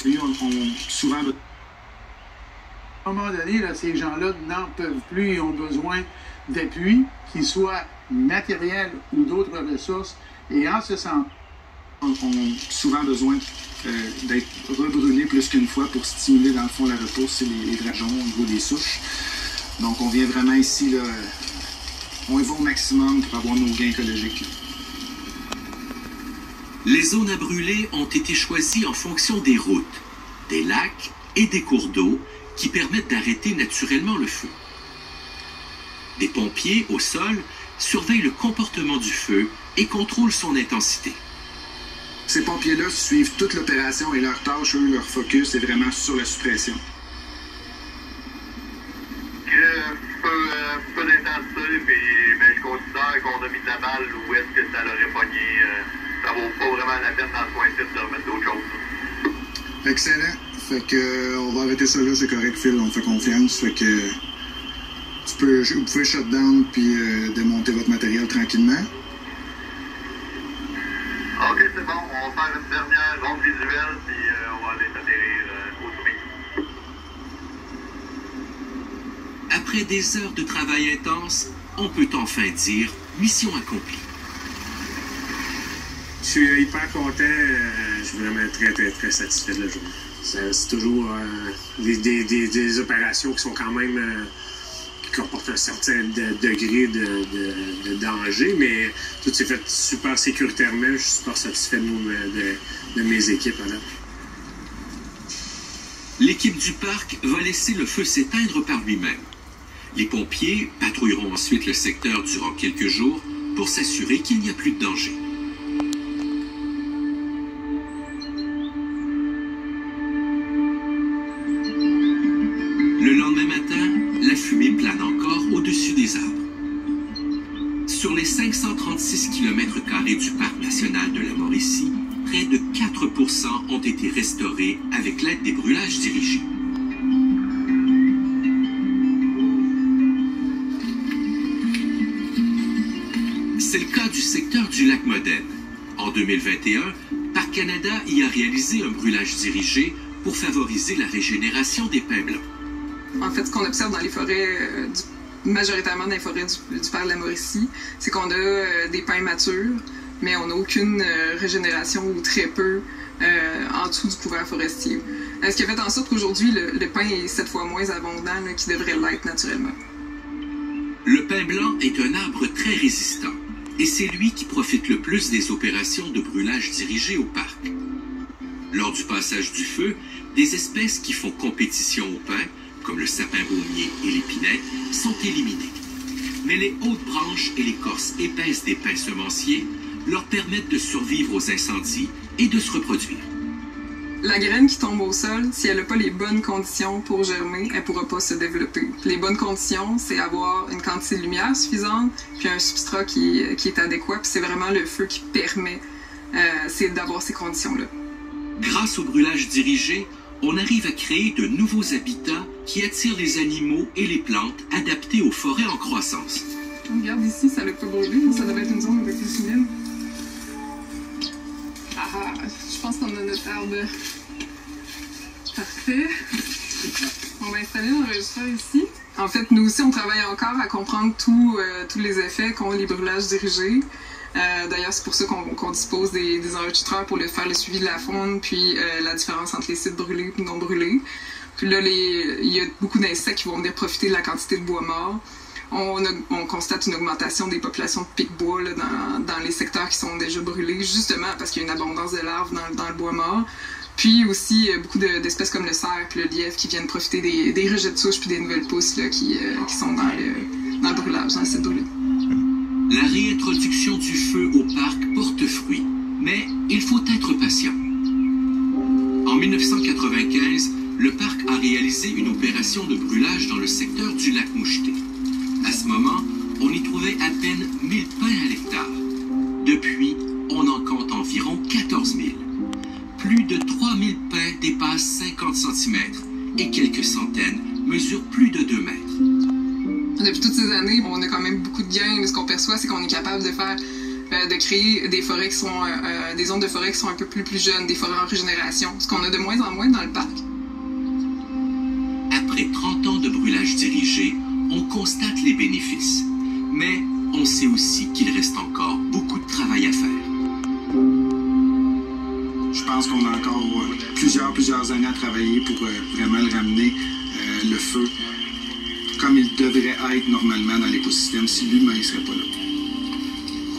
Lui, souvent... À un moment donné, là, ces gens-là n'en peuvent plus et ont besoin d'appui, qu'il soit matériel ou d'autres ressources. Et en ce sens, ont souvent besoin d'être rebrûlés plus qu'une fois pour stimuler, dans le fond, la repousse et les dragons au niveau des souches. Donc, on vient vraiment ici, là, on y va au maximum pour avoir nos gains écologiques. Les zones à brûler ont été choisies en fonction des routes, des lacs et des cours d'eau qui permettent d'arrêter naturellement le feu. Des pompiers au sol surveillent le comportement du feu et contrôlent son intensité. Ces pompiers-là suivent toute l'opération et leur tâche, eux, leur focus est vraiment sur la suppression. Peu d'intensité, mais je considère qu'on a mis de la balle où est-ce que ça l'aurait pogné. Ça vaut pas vraiment la peine dans ce coin-ci de remettre d'autres choses. Excellent. Fait que on va arrêter ça là, c'est correct, Phil, on fait confiance. Fait que vous pouvez shut down puis démonter votre matériel tranquillement. Ok, c'est bon, on va faire une dernière ronde visuelle puis on va aller atterrir au sommet. Après des heures de travail intense, on peut enfin dire mission accomplie. Je suis hyper content, je suis vraiment très satisfait de la journée. C'est toujours des opérations qui sont quand même qui comportent un certain degré de danger, mais tout s'est fait super sécuritairement. Je suis super satisfait de mes équipes. Là. L'équipe du parc va laisser le feu s'éteindre par lui-même. Les pompiers patrouilleront ensuite le secteur durant quelques jours pour s'assurer qu'il n'y a plus de danger. Le lendemain matin, la fumée plane encore au-dessus des arbres. Sur les 536 km² du parc national de la Mauricie, près de 4% ont été restaurés avec l'aide des brûlages dirigés. C'est le cas du secteur du lac Modène. En 2021, Parc Canada y a réalisé un brûlage dirigé pour favoriser la régénération des pins blancs. En fait, ce qu'on observe dans les forêts, majoritairement dans les forêts du parc de la Mauricie, c'est qu'on a des pins matures, mais on n'a aucune régénération ou très peu en dessous du couvert forestier. Ce qui a fait en sorte qu'aujourd'hui, le pin est 7 fois moins abondant qu'il devrait l'être naturellement. Le pin blanc est un arbre très résistant et c'est lui qui profite le plus des opérations de brûlage dirigé au parc. Lors du passage du feu, des espèces qui font compétition au pin, comme le sapin baumier et l'épinette, sont éliminées. Mais les hautes branches et l'écorce épaisse des pins semenciers leur permettent de survivre aux incendies et de se reproduire. La graine qui tombe au sol, si elle n'a pas les bonnes conditions pour germer, elle ne pourra pas se développer. Les bonnes conditions, c'est avoir une quantité de lumière suffisante, puis un substrat qui est adéquat, puis c'est vraiment le feu qui permet d'avoir ces conditions-là. Grâce au brûlage dirigé, on arrive à créer de nouveaux habitats qui attirent les animaux et les plantes adaptés aux forêts en croissance. Regarde ici, ça n'a pas brûlé, ça devrait être une zone avec plus humide. Ah, je pense qu'on a notre arbre. Parfait. On va installer l'enregistreur ici. En fait, nous aussi, on travaille encore à comprendre tous les effets qu'ont les brûlages dirigés. D'ailleurs, c'est pour ça qu'on dispose des enregistreurs pour faire le suivi de la faune, puis la différence entre les sites brûlés et non brûlés. Puis là, il y a beaucoup d'insectes qui vont venir profiter de la quantité de bois mort. On constate une augmentation des populations de pics-bois dans les secteurs qui sont déjà brûlés, justement parce qu'il y a une abondance de larves dans le bois mort. Puis aussi, beaucoup d'espèces comme le cerf et le lièvre qui viennent profiter des rejets de souche puis des nouvelles pousses là, qui sont dans le brûlage, dans le site brûlé. La réintroduction du feu au parc porte fruit, mais il faut être patient. En 1995, le parc a réalisé une opération de brûlage dans le secteur du lac Moucheté. À ce moment, on y trouvait à peine 1000 pins à l'hectare. Depuis, on en compte environ 14 000. Plus de 3000 pins dépassent 50 cm et quelques centaines mesurent plus de 2 mètres. Depuis toutes ces années, on a quand même beaucoup de gains. Ce qu'on perçoit, c'est qu'on est capable de faire de créer des forêts qui sont des zones de forêt qui sont un peu plus jeunes, des forêts en régénération, ce qu'on a de moins en moins dans le parc. Après 30 ans de brûlage dirigé, on constate les bénéfices. Mais on sait aussi qu'il reste encore beaucoup de travail à faire. Je pense qu'on a encore plusieurs années à travailler pour vraiment le ramener, le feu, comme il devrait être normalement dans l'écosystème si l'humain ne serait pas là.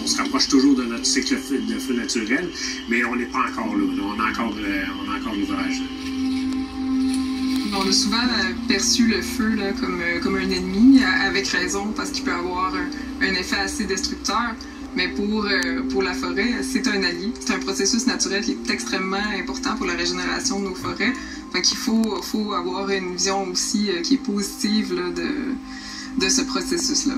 On se rapproche toujours de notre cycle de feu naturel, mais on n'est pas encore là. On a encore l'ouvrage. On a souvent perçu le feu là, comme un ennemi, avec raison, parce qu'il peut avoir un effet assez destructeur. Mais pour la forêt, c'est un allié. C'est un processus naturel qui est extrêmement important pour la régénération de nos forêts. Fait qu'il faut avoir une vision aussi qui est positive là, de ce processus-là.